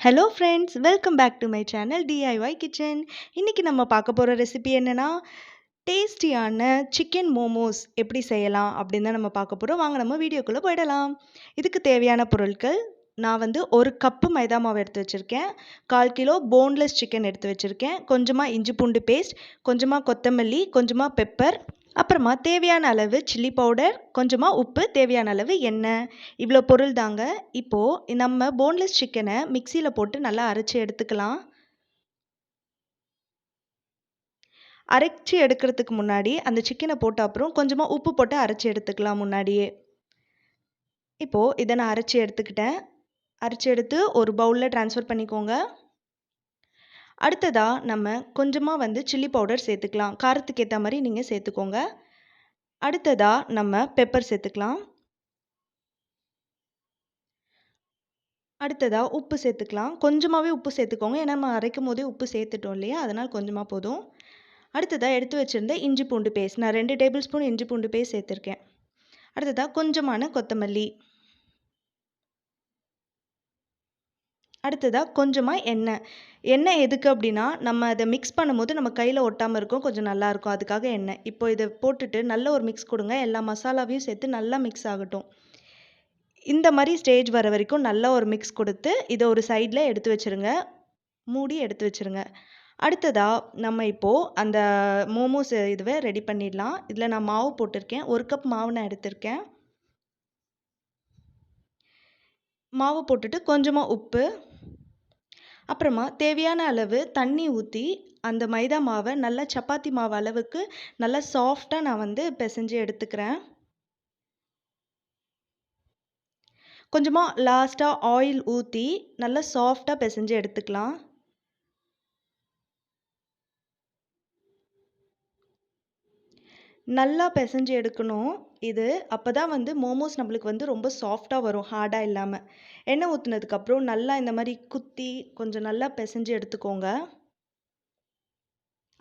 Hello friends, welcome back to my channel DIY kitchen. இன்றைக்கி நம்ம பார்க்க போகிற ரெசிபி என்னென்னா, டேஸ்டியான சிக்கன் மோமோஸ் எப்படி செய்யலாம் அப்படின்னு தான் நம்ம பார்க்க போகிறோம். வாங்க நம்ம வீடியோக்குள்ளே போயிடலாம். இதுக்கு தேவையான பொருட்கள், நான் வந்து 1 கப்பு மைதா மாவு எடுத்து வச்சுருக்கேன், 1/4 கிலோ போன்லெஸ் சிக்கன் எடுத்து வச்சுருக்கேன், கொஞ்சமாக இஞ்சி பூண்டு பேஸ்ட், கொஞ்சமாக கொத்தமல்லி, கொஞ்சமாக பெப்பர், அப்புறமா தேவையான அளவு சில்லி பவுடர், கொஞ்சமாக உப்பு, தேவையான அளவு எண்ணெய். இவ்வளோ பொருள் தாங்க. இப்போது நம்ம போன்லெஸ் சிக்கனை மிக்சியில் போட்டு நல்லா அரைச்சி எடுத்துக்கலாம். அரைச்சி எடுக்கிறதுக்கு முன்னாடி அந்த சிக்கனை போட்ட அப்புறம் கொஞ்சமாக உப்பு போட்டு அரைச்சி எடுத்துக்கலாம் முன்னாடியே. இப்போது இதை நான் அரைச்சி எடுத்துக்கிட்டேன். அரைச்சி எடுத்து ஒரு பவுலில் ட்ரான்ஸ்ஃபர் பண்ணிக்கோங்க. அடுத்ததாக நம்ம கொஞ்சமாக வந்து சில்லி பவுடர் சேர்த்துக்கலாம். காரத்துக்கு ஏற்ற மாதிரி நீங்கள் சேர்த்துக்கோங்க. அடுத்ததாக நம்ம பெப்பர் சேர்த்துக்கலாம். அடுத்ததாக உப்பு சேர்த்துக்கலாம். கொஞ்சமாகவே உப்பு சேர்த்துக்கோங்க, ஏன்னா நம்ம அரைக்கும் போதே உப்பு சேர்த்துட்டோம் இல்லையா, அதனால் கொஞ்சமாக போதும். அடுத்ததாக எடுத்து வச்சுருந்த இஞ்சி பூண்டு பேஸ்ட், நான் 2 டேபிள் ஸ்பூன் இஞ்சி பூண்டு பேஸ்ட் சேர்த்துருக்கேன். அடுத்ததாக கொஞ்சமான கொத்தமல்லி. அடுத்ததாக கொஞ்சமாக எண்ணெய். எண்ணெய் எதுக்கு அப்படின்னா, நம்ம அதை மிக்ஸ் பண்ணும்போது நம்ம கையில் ஒட்டாமல் இருக்கும், கொஞ்சம் நல்லாயிருக்கும், அதுக்காக எண்ணெய். இப்போ இதை போட்டுட்டு நல்ல ஒரு மிக்ஸ் கொடுங்க. எல்லா மசாலாவையும் சேர்த்து நல்லா மிக்ஸ் ஆகட்டும். இந்த மாதிரி ஸ்டேஜ் வர வரைக்கும் நல்லா ஒரு மிக்ஸ் கொடுத்து இதை ஒரு சைடில் எடுத்து வச்சுருங்க, மூடி எடுத்து வச்சுருங்க. அடுத்ததாக நம்ம இப்போது அந்த மோமோஸ் இதுவை ரெடி பண்ணிடலாம். இதில் நான் மாவு போட்டிருக்கேன், 1 கப் மாவு நான் எடுத்திருக்கேன். மாவு போட்டுட்டு கொஞ்சமாக உப்பு, அப்புறமா தேவையான அளவு தண்ணி ஊற்றி அந்த மைதா மாவை நல்லா சப்பாத்தி மாவு அளவுக்கு நல்லா சாஃப்டாக நான் வந்து பிசைஞ்சு எடுத்துக்கிறேன். கொஞ்சமாக லாஸ்ட்டாக ஆயில் ஊற்றி நல்லா சாஃப்டாக பிசைஞ்சு எடுத்துக்கலாம். நல்லா பிசைஞ்சு எடுக்கணும் இது. அப்போ தான் வந்து மோமோஸ் நம்மளுக்கு வந்து ரொம்ப சாஃப்டாக வரும், ஹார்டாக இல்லாமல். எண்ணெய் ஊற்றுனதுக்கப்புறம் நல்லா இந்த மாதிரி குத்தி கொஞ்சம் நல்லா பிசைஞ்சு எடுத்துக்கோங்க.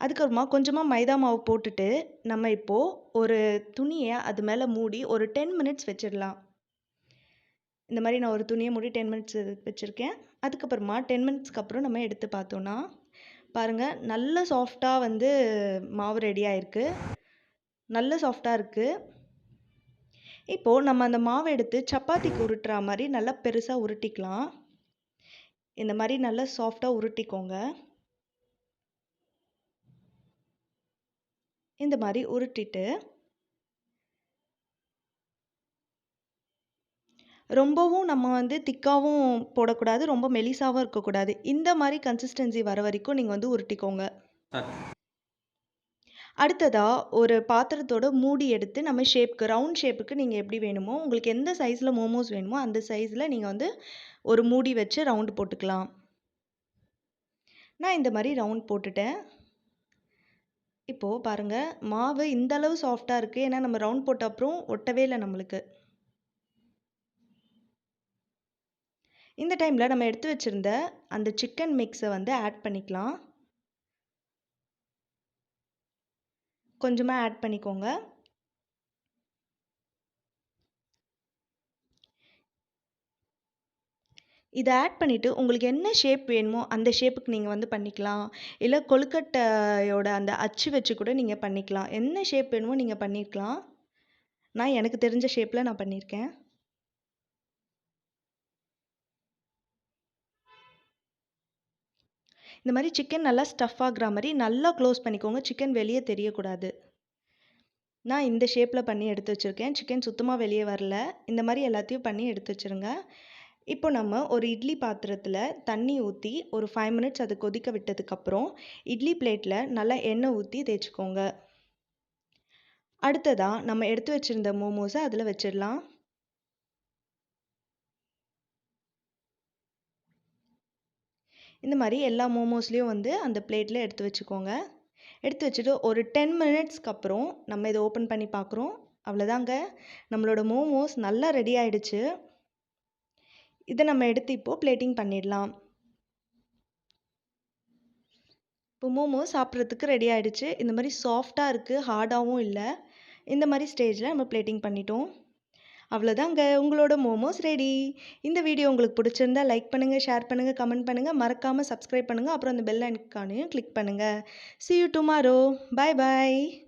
அதுக்கப்புறமா கொஞ்சமாக மைதா மாவு போட்டுட்டு நம்ம இப்போது ஒரு துணியை அது மேலே மூடி ஒரு 10 மினிட்ஸ் வச்சிடலாம். இந்த மாதிரி நான் ஒரு துணியை மூடி 10 மினிட்ஸ் வச்சுருக்கேன். அதுக்கப்புறமா 10 மினிட்ஸ்க்கு அப்புறம் நம்ம எடுத்து பார்த்தோன்னா பாருங்கள், நல்ல சாஃப்டாக வந்து மாவு ரெடி ஆகிருக்கு, நல்ல சாஃப்டாக இருக்குது. இப்போது நம்ம அந்த மாவை எடுத்து சப்பாத்திக்கு உருட்டுற மாதிரி நல்லா பெருசாக உருட்டிக்கலாம். இந்த மாதிரி நல்லா சாஃப்டாக உருட்டிக்கோங்க. இந்த மாதிரி உருட்டிட்டு ரொம்பவும் நம்ம வந்து திக்காகவும் போடக்கூடாது, ரொம்ப மெலிசாகவும் இருக்கக்கூடாது. இந்த மாதிரி கன்சிஸ்டன்சி வர வரைக்கும் நீங்கள் வந்து உருட்டிக்கோங்க. அடுத்ததாக ஒரு பாத்திரத்தோட மூடி எடுத்து நம்ம ஷேப்புக்கு, ரவுண்ட் ஷேப்புக்கு நீங்கள் எப்படி வேணுமோ, உங்களுக்கு எந்த சைஸில் மோமோஸ் வேணுமோ அந்த சைஸில் நீங்கள் வந்து ஒரு மூடி வச்சு ரவுண்டு போட்டுக்கலாம். நான் இந்த மாதிரி ரவுண்ட் போட்டுட்டேன். இப்போது பாருங்கள், மாவு இந்த அளவு சாஃப்டாக இருக்குது, ஏன்னா நம்ம ரவுண்ட் போட்ட அப்புறம் ஒட்டவே இல்லை நம்மளுக்கு. இந்த டைமில் நம்ம எடுத்து வச்சுருந்த அந்த சிக்கன் மிக்ஸை வந்து ஆட் பண்ணிக்கலாம். கொஞ்சமாக ஆட் பண்ணிக்கோங்க. இதை ஆட் பண்ணிவிட்டு உங்களுக்கு என்ன ஷேப் வேணுமோ அந்த ஷேப்புக்கு நீங்கள் வந்து பண்ணிக்கலாம். இல்லை கொழுக்கட்டையோட அந்த அச்சு வச்சு கூட நீங்கள் பண்ணிக்கலாம். என்ன ஷேப் வேணுமோ நீங்கள் பண்ணிக்கலாம். நான் எனக்கு தெரிஞ்ச ஷேப்பில் நான் பண்ணியிருக்கேன். இந்த மாதிரி சிக்கன் நல்லா ஸ்டஃப் ஆகுற மாதிரி நல்லா க்ளோஸ் பண்ணிக்கோங்க, சிக்கன் வெளியே தெரியக்கூடாது. நான் இந்த ஷேப்பில் பண்ணி எடுத்து வச்சுருக்கேன், சிக்கன் சுத்தமாக வெளியே வரல. இந்த மாதிரி எல்லாத்தையும் பண்ணி எடுத்து வச்சுருங்க. இப்போ நம்ம ஒரு இட்லி பாத்திரத்தில் தண்ணி ஊற்றி ஒரு 5 மினிட்ஸ் அதை கொதிக்க விட்டதுக்கப்புறம் இட்லி பிளேட்டில் நல்லா எண்ணெய் ஊற்றி தேய்ச்சிக்கோங்க. அடுத்ததாக நம்ம எடுத்து வச்சுருந்த மோமோஸை அதில் வச்சிடலாம். இந்த மாதிரி எல்லா மோமோஸ்லேயும் வந்து அந்த பிளேட்டில் எடுத்து வச்சுக்கோங்க. எடுத்து வச்சுட்டு ஒரு 10 மினிட்ஸ்க்கு அப்புறம் நம்ம இதை ஓப்பன் பண்ணி பார்க்குறோம். அவ்வளோதாங்க, நம்மளோட மோமோஸ் நல்லா ரெடி ஆகிடுச்சு. இதை நம்ம எடுத்து இப்போது பிளேட்டிங் பண்ணிடலாம். இப்போ மோமோஸ் சாப்பிட்றதுக்கு ரெடி ஆகிடுச்சு. இந்த மாதிரி சாஃப்டாக இருக்குது, ஹார்டாகவும் இல்லை. இந்த மாதிரி ஸ்டேஜில் நம்ம பிளேட்டிங் பண்ணிட்டோம். அவ்வளோதாங்க உங்களோட மோமோஸ் ரெடி. இந்த வீடியோ உங்களுக்கு பிடிச்சிருந்தா லைக் பண்ணுங்கள், ஷேர் பண்ணுங்கள், கமெண்ட் பண்ணுங்கள், மறக்காமல் சப்ஸ்கிரைப் பண்ணுங்கள். அப்புறம் அந்த பெல் ஐக்கானையும் கிளிக் பண்ணுங்கள். See you tomorrow. Bye bye.